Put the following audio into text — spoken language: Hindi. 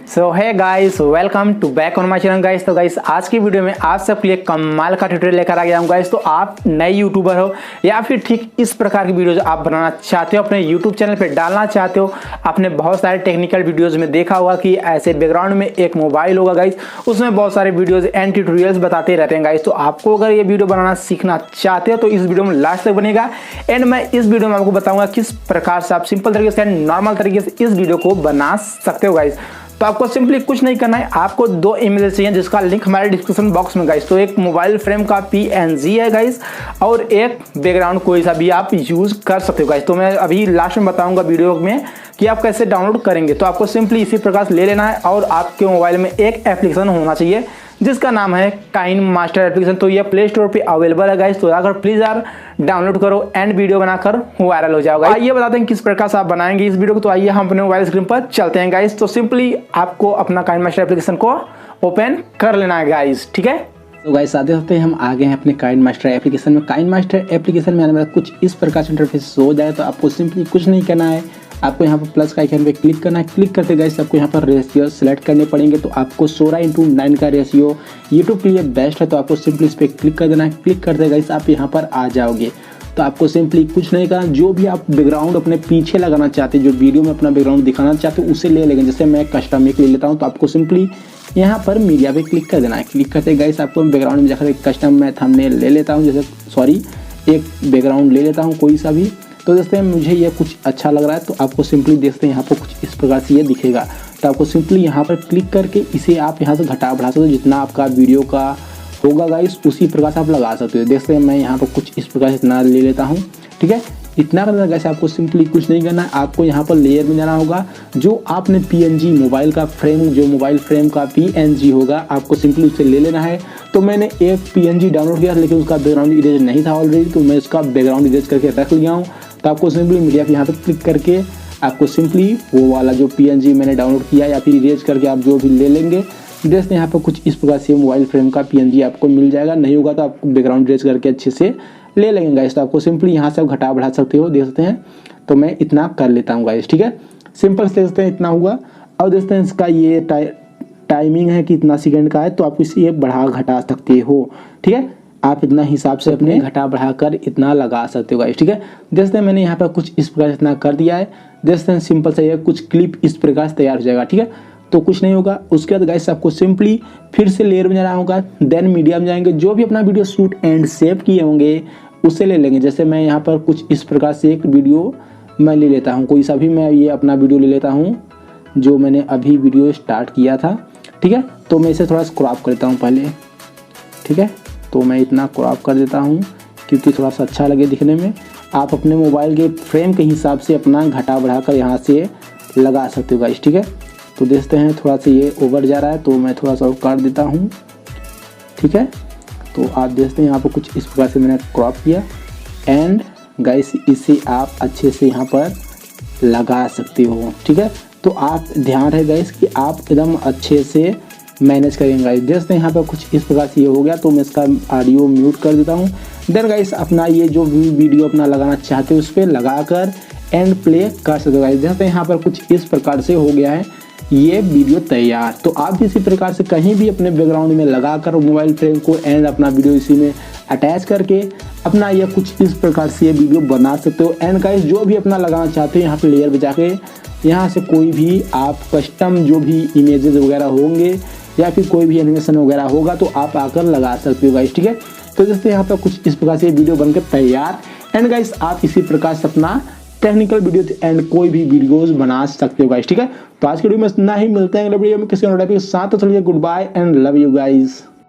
सो है guys, welcome to back on my channel guys. तो गाइस आज की वीडियो में आप सबके लिए कमाल का ट्यूटोरियल लेकर आ गया हूं गाइस। तो आप नए यूट्यूबर हो या फिर ठीक इस प्रकार की वीडियोज आप बनाना चाहते हो, अपने यूट्यूब चैनल पे डालना चाहते हो। आपने बहुत सारे टेक्निकल वीडियोज में देखा होगा कि ऐसे बैकग्राउंड में एक मोबाइल होगा गाइस, उसमें बहुत सारे वीडियोज एंड ट्यूटोरियल्स बताते रहते हैं गाइस। तो आपको अगर ये वीडियो बनाना सीखना चाहते हो तो इस वीडियो में लास्ट तक बनेगा एंड मैं इस वीडियो में आपको बताऊंगा किस प्रकार से आप सिंपल तरीके से नॉर्मल तरीके से इस वीडियो को बना सकते हो गाइस। तो आपको सिंपली कुछ नहीं करना है, आपको दो इमेज चाहिए जिसका लिंक हमारे डिस्क्रिप्शन बॉक्स में गाइस। तो एक मोबाइल फ्रेम का PNG है गाइस और एक बैकग्राउंड कोई सा भी आप यूज कर सकते हो गाइस। तो मैं अभी लास्ट में बताऊंगा वीडियो में कि आप कैसे डाउनलोड करेंगे। तो आपको सिंपली इसी प्रकार से ले लेना है और आपके मोबाइल में एक एप्लीकेशन होना चाहिए जिसका नाम है काइनमास्टर एप्लीकेशन। तो ये प्ले स्टोर पे अवेलेबल है गाइस। तो अगर प्लीज यार डाउनलोड करो एंड वीडियो बनाकर वायरल हो जाओगा। आइए बताते हैं किस प्रकार से आप बनाएंगे इस वीडियो को। तो आइए हम अपने मोबाइल स्क्रीन पर चलते हैं गाइस। तो सिंपली आपको अपना काइनमास्टर एप्लीकेशन को ओपन कर लेना है गाइस, ठीक है। तो गाइस आते होते हम आ गए हैं अपने काइनमास्टर एप्लीकेशन में। काइनमास्टर एप्लीकेशन में आने वाला कुछ इस प्रकार से इंटरफेस हो जाए तो आपको सिंपली कुछ नहीं करना है, आपको यहाँ पर प्लस का आइकन पे क्लिक करना है। क्लिक करते गाइस आपको यहाँ पर रेशियो सेलेक्ट करने पड़ेंगे। तो आपको 16:9 का रेशियो यूट्यूब के लिए बेस्ट है। तो आपको सिंपली इस पर क्लिक कर देना है। क्लिक करते गाइस आप यहाँ पर आ जाओगे। तो आपको सिंपली कुछ नहीं करना, जो भी आप बैकग्राउंड अपने पीछे लगाना चाहते हैं, जो वीडियो में अपना बैकग्राउंड दिखाना चाहते हो उसे ले लेंगे। जैसे मैं कस्टम एक ले लेता हूँ तो आपको सिंपली यहाँ पर मीडिया पे क्लिक कर देना है। क्लिक करते गाइस आपको बैकग्राउंड में जाकर कस्टम मैं थंबनेल ले लेता हूँ, जैसे एक बैकग्राउंड ले लेता हूँ कोई सा भी। तो दोस्तों मुझे ये कुछ अच्छा लग रहा है तो आपको सिंपली देखते हैं यहाँ पर कुछ इस प्रकार से ये दिखेगा। तो आपको सिंपली यहाँ पर क्लिक करके इसे आप यहाँ से घटा बढ़ा सकते हो, जितना आपका वीडियो का होगा गाइस उसी प्रकार से आप लगा सकते हो। देखते हैं मैं यहाँ पर कुछ इस प्रकार से इतना ले लेता हूँ, ठीक है। इतना करना गाइस आपको सिंपली कुछ नहीं करना है, आपको यहाँ पर लेयर में जाना होगा। जो आपने PNG मोबाइल का फ्रेम, जो मोबाइल फ्रेम का PNG होगा आपको सिंपली उसे ले लेना है। तो मैंने एक PNG डाउनलोड किया लेकिन उसका बैकग्राउंड इरेज नहीं था ऑलरेडी, तो मैं उसका बैकग्राउंड इरेज करके रख लिया हूँ। तो आपको सिंपली मीडिया पे यहाँ पर क्लिक करके आपको सिंपली वो वाला जो PNG मैंने डाउनलोड किया या फिर इरेज करके आप जो भी ले लेंगे। देखते हैं यहाँ पर कुछ इस प्रकार से मोबाइल फ्रेम का PNG आपको मिल जाएगा। नहीं होगा तो आपको बैकग्राउंड इरेज करके अच्छे से ले लेंगे गाइस। तो आपको सिंपली यहाँ से आप घटा बढ़ा सकते हो, देख सकते हैं। तो मैं इतना कर लेता हूँ गाइस, ठीक है। सिंपल से देखते हैं इतना हुआ। और देखते हैं इसका ये टाइमिंग है कि इतना सेकंड का है, तो आप इसे बढ़ा घटा सकते हो, ठीक है। आप इतना हिसाब से अपने घटा बढ़ाकर इतना लगा सकते हो गाइस, ठीक है। देखते हैं मैंने यहाँ पर कुछ इस प्रकार से इतना कर दिया है। देखते हैं सिंपल से ये कुछ क्लिप इस प्रकार से तैयार हो जाएगा, ठीक है। तो कुछ नहीं होगा। उसके बाद गाइस आपको सिंपली फिर से लेयर में जाना होगा, देन मीडिया में जाएंगे। जो भी अपना वीडियो शूट एंड सेव किए होंगे उसे ले लेंगे। जैसे मैं यहाँ पर कुछ इस प्रकार से एक वीडियो मैं ले लेता हूँ, कोई सा भी मैं ये अपना वीडियो ले लेता हूँ जो मैंने अभी वीडियो स्टार्ट किया था, ठीक है। तो मैं इसे थोड़ा सा क्रॉप कर देता हूँ पहले, ठीक है। तो मैं इतना क्रॉप कर देता हूँ क्योंकि थोड़ा सा अच्छा लगे दिखने में। आप अपने मोबाइल के फ्रेम के हिसाब से अपना घटा बढ़ा कर यहाँ से लगा सकते हो गाइस, ठीक है। तो देखते हैं थोड़ा सा ये ओवर जा रहा है तो मैं थोड़ा सा और कर देता हूँ, ठीक है। तो आप देखते हैं यहाँ पर कुछ इस प्रकार से मैंने क्रॉप किया एंड गाइस इसे आप अच्छे से यहाँ पर लगा सकते हो, ठीक है। तो आप ध्यान रहे गाइस कि आप एकदम अच्छे से मैनेज करेंगे गाइस। देखते हैं यहाँ पर कुछ इस प्रकार से ये हो गया तो मैं इसका ऑडियो म्यूट कर देता हूँ। देन गाइस अपना ये जो भी वीडियो अपना लगाना चाहते हो उस पर लगाकर एंड प्ले कर सकते हो गाइस। देखते हैं यहाँ पर कुछ इस प्रकार से हो गया है ये वीडियो तैयार। तो आप भी इसी प्रकार से कहीं भी अपने बैकग्राउंड में लगाकर मोबाइल फ्रेम को एंड अपना वीडियो इसी में अटैच करके अपना ये कुछ इस प्रकार से ये वीडियो बना सकते हो। एंड गाइस जो भी अपना लगाना चाहते हो यहाँ पर लेयर पे जाके यहाँ से कोई भी आप कस्टम जो भी इमेजेस वगैरह होंगे या फिर कोई भी एनिमेशन वगैरह होगा तो आप आकर लगा सकते हो गाइस, ठीक है। तो जैसे यहाँ पर कुछ इस प्रकार से वीडियो बनकर तैयार। एंड गाइस आप इसी प्रकार से अपना टेक्निकल वीडियो एंड कोई भी वीडियोस बना सकते हो गाइस, ठीक है। तो आज के वीडियो में इतना ही, मिलते हैं अगले वीडियो में किसी और टॉपिक के साथ। तो चलिए goodbye and love you guys.